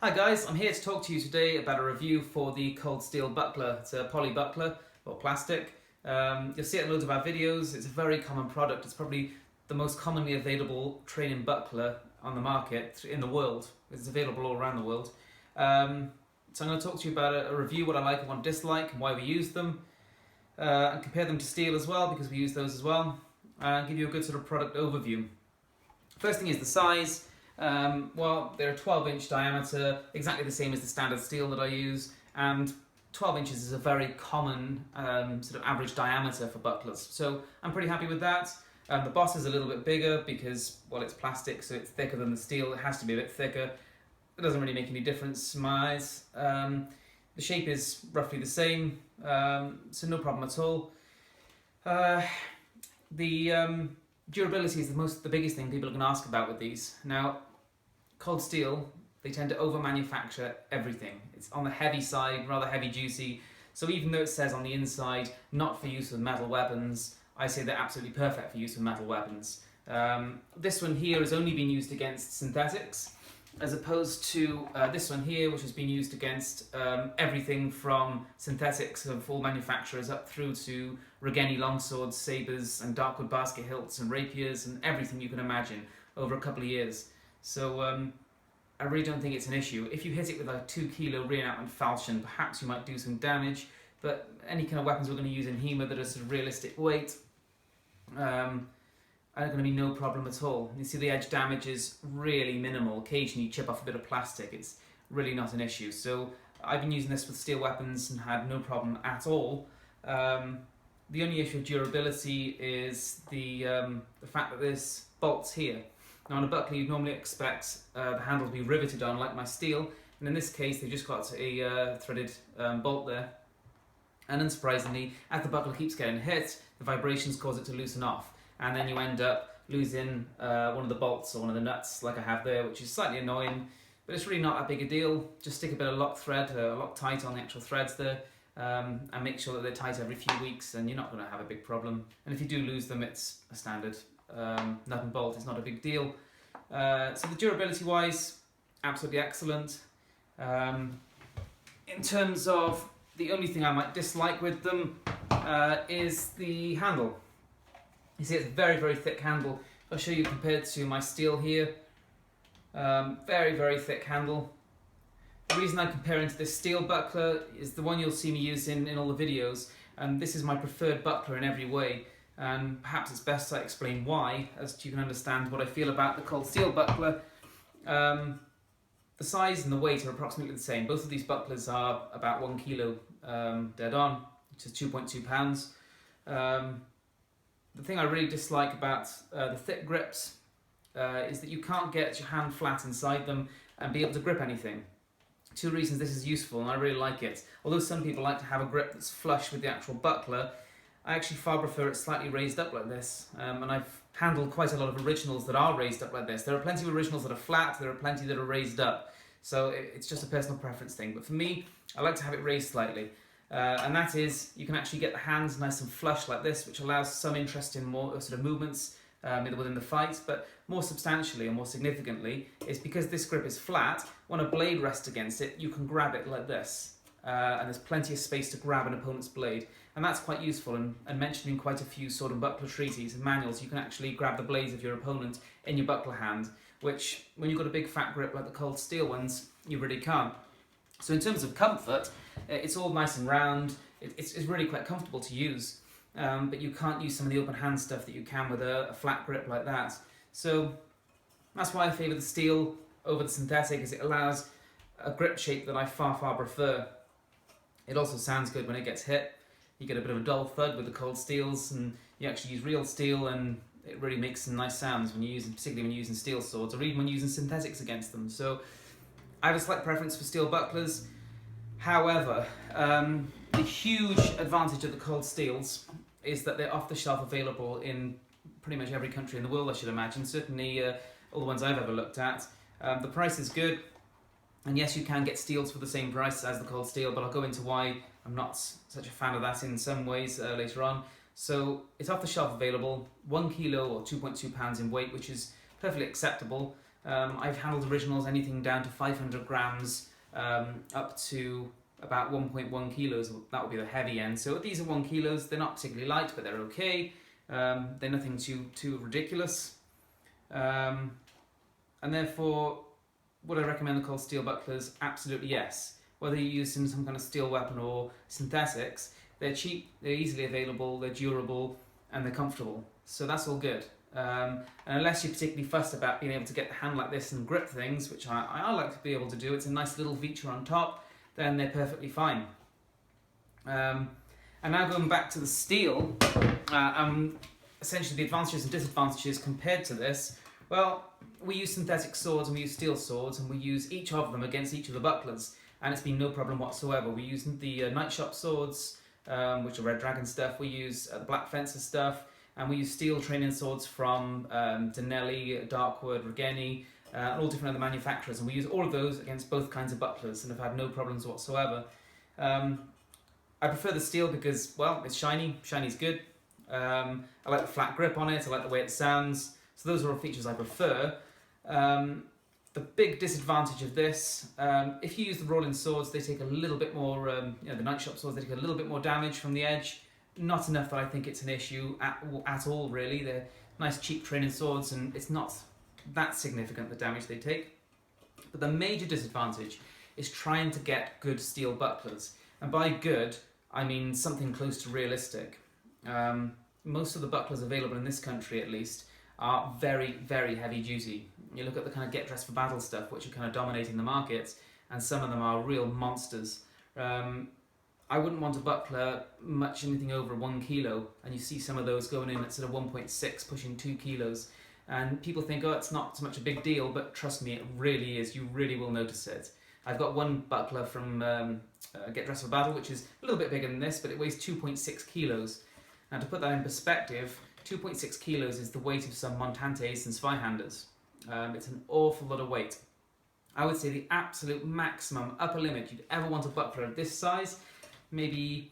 Hi guys, I'm here to talk to you today about a review for the Cold Steel buckler. It's a poly buckler or plastic. You'll see it in loads of our videos. It's a very common product. It's probably the most commonly available training buckler on the market in the world. It's available all around the world. So I'm going to talk to you about a review, what I like and what I dislike, and why we use them, and compare them to steel as well because we use those as well, and give you a good sort of product overview. First thing is the size. Well, they're a 12-inch diameter, exactly the same as the standard steel that I use, and 12 inches is a very common sort of average diameter for bucklers, so I'm pretty happy with that. The boss is a little bit bigger because, well, it's plastic, so it's thicker than the steel. It has to be a bit thicker. It doesn't really make any difference in my eyes. The shape is roughly the same, so no problem at all. The durability is the biggest thing people are going to ask about with these. Now, Cold Steel, they tend to over-manufacture everything. It's on the heavy side, rather heavy duty. So even though it says on the inside, not for use with metal weapons, I say they're absolutely perfect for use with metal weapons. This one here has only been used against synthetics, as opposed to this one here, which has been used against everything from synthetics of all manufacturers up through to Regeni longswords, sabres, and Darkwood basket hilts and rapiers and everything you can imagine over a couple of years. So I really don't think it's an issue. If you hit it with a 2 kilo reenactment falchion, perhaps you might do some damage, but any kind of weapons we're going to use in HEMA that are sort of realistic weight, are going to be no problem at all. You see the edge damage is really minimal. Occasionally you chip off a bit of plastic. It's really not an issue. So I've been using this with steel weapons and had no problem at all. The only issue of durability is the fact that there's bolts here. Now on a buckler you'd normally expect the handle to be riveted on like my steel, and in this case they just got a threaded bolt there. And unsurprisingly, as the buckler keeps getting hit, the vibrations cause it to loosen off, and then you end up losing one of the bolts or one of the nuts like I have there, which is slightly annoying, but it's really not that big a deal. Just stick a bit of lock thread, Loctite on the actual threads there, and make sure that they're tight every few weeks, and you're not going to have a big problem. And if you do lose them, it's a standard nut and bolt. It's not a big deal. So the durability wise, absolutely excellent. In terms of the only thing I might dislike with them is the handle. You see it's a very, very thick handle. I'll show you compared to my steel here. Very, very thick handle. The reason I'm comparing to this steel buckler is the one you'll see me using in all the videos, and this is my preferred buckler in every way. And perhaps it's best I explain why, as you can understand what I feel about the Cold Steel buckler. The size and the weight are approximately the same. Both of these bucklers are about 1 kilo dead on, which is 2.2 pounds. The thing I really dislike about the thick grips is that you can't get your hand flat inside them and be able to grip anything. 2 reasons this is useful, and I really like it. Although some people like to have a grip that's flush with the actual buckler, I actually far prefer it slightly raised up like this, and I've handled quite a lot of originals that are raised up like this. There are plenty of originals that are flat, there are plenty that are raised up, so it's just a personal preference thing. But for me, I like to have it raised slightly, and that is, you can actually get the hands nice and flush like this, which allows some interest in more sort of movements within the fight, but more substantially and more significantly is because this grip is flat, when a blade rests against it, you can grab it like this. And there's plenty of space to grab an opponent's blade, and that's quite useful. And mentioned in quite a few sword and buckler treaties and manuals, you can actually grab the blades of your opponent in your buckler hand, which when you've got a big fat grip like the Cold Steel ones, you really can't. So in terms of comfort, it's all nice and round. It's really quite comfortable to use, but you can't use some of the open hand stuff that you can with a flat grip like that. So that's why I favour the steel over the synthetic, as it allows a grip shape that I far, far prefer. It also sounds good when it gets hit. You get a bit of a dull thud with the Cold Steels, and you actually use real steel, and it really makes some nice sounds when you're using, particularly when you're using steel swords, or even when using synthetics against them. So I have a slight preference for steel bucklers. However, the huge advantage of the Cold Steels is that they're off the shelf available in pretty much every country in the world, I should imagine. Certainly all the ones I've ever looked at. The price is good. And yes, you can get steels for the same price as the Cold Steel, but I'll go into why I'm not such a fan of that in some ways later on. So it's off the shelf available, 1 kilo or 2.2 pounds in weight, which is perfectly acceptable. I've handled originals anything down to 500 grams up to about 1.1 kilos. That would be the heavy end. So these are 1 kilos. They're not particularly light, but they're okay. They're nothing too ridiculous. And therefore, would I recommend the cold steel bucklers? Absolutely yes. Whether you use in some kind of steel weapon or synthetics, they're cheap, they're easily available, they're durable, and they're comfortable. So that's all good. And unless you're particularly fussed about being able to get the hand like this and grip things, which I like to be able to do, it's a nice little feature on top, then they're perfectly fine. And now going back to the steel, essentially the advantages and disadvantages compared to this. Well, we use synthetic swords and we use steel swords, and we use each of them against each of the bucklers, and it's been no problem whatsoever. We use the Night Shop swords, which are Red Dragon stuff, we use the Black Fencer stuff, and we use steel training swords from Denelli, Darkwood, Regeni, all different other manufacturers, and we use all of those against both kinds of bucklers and have had no problems whatsoever. I prefer the steel because, well, it's shiny, shiny's good. I like the flat grip on it, I like the way it sounds, so those are all features I prefer. The big disadvantage of this, if you use the Rolling swords, they take a little bit more, the Night Shop swords, they take a little bit more damage from the edge. Not enough that I think it's an issue at all, really. They're nice, cheap training swords, and it's not that significant, the damage they take. But the major disadvantage is trying to get good steel bucklers. And by good, I mean something close to realistic. Most of the bucklers available in this country, at least, are very, very heavy duty. You look at the kind of get dressed for battle stuff, which are kind of dominating the markets, and some of them are real monsters. I wouldn't want a buckler much anything over 1 kilo, and you see some of those going in at sort of 1.6, pushing 2 kilos. And people think, oh, it's not so much a big deal, but trust me, it really is. You really will notice it. I've got one buckler from Get Dressed for Battle, which is a little bit bigger than this, but it weighs 2.6 kilos. Now, to put that in perspective, 2.6 kilos is the weight of some Montantes and Zweihanders. It's an awful lot of weight. I would say the absolute maximum upper limit you'd ever want a buckler of this size, maybe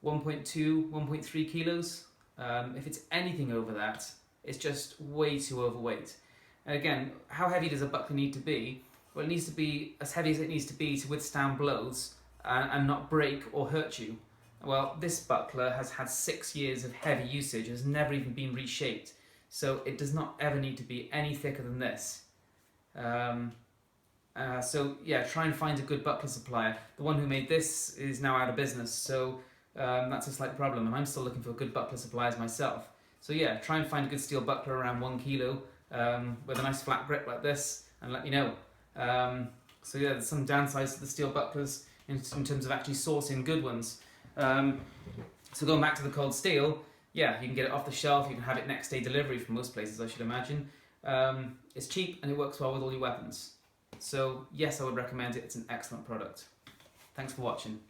1.2, 1.3 kilos. If it's anything over that, it's just way too overweight. And again, how heavy does a buckler need to be? Well, it needs to be as heavy as it needs to be to withstand blows and not break or hurt you. Well, this buckler has had 6 years of heavy usage, has never even been reshaped, so it does not ever need to be any thicker than this. So yeah, try and find a good buckler supplier. The one who made this is now out of business, so that's a slight problem, and I'm still looking for good buckler suppliers myself. So yeah, try and find a good steel buckler around 1 kilo with a nice flat grip like this, and let me know. So yeah, there's some downsides to the steel bucklers in terms of actually sourcing good ones. So going back to the cold steel, yeah, you can get it off the shelf, you can have it next day delivery from most places, I should imagine. It's cheap and it works well with all your weapons. So yes, I would recommend it, it's an excellent product. Thanks for watching.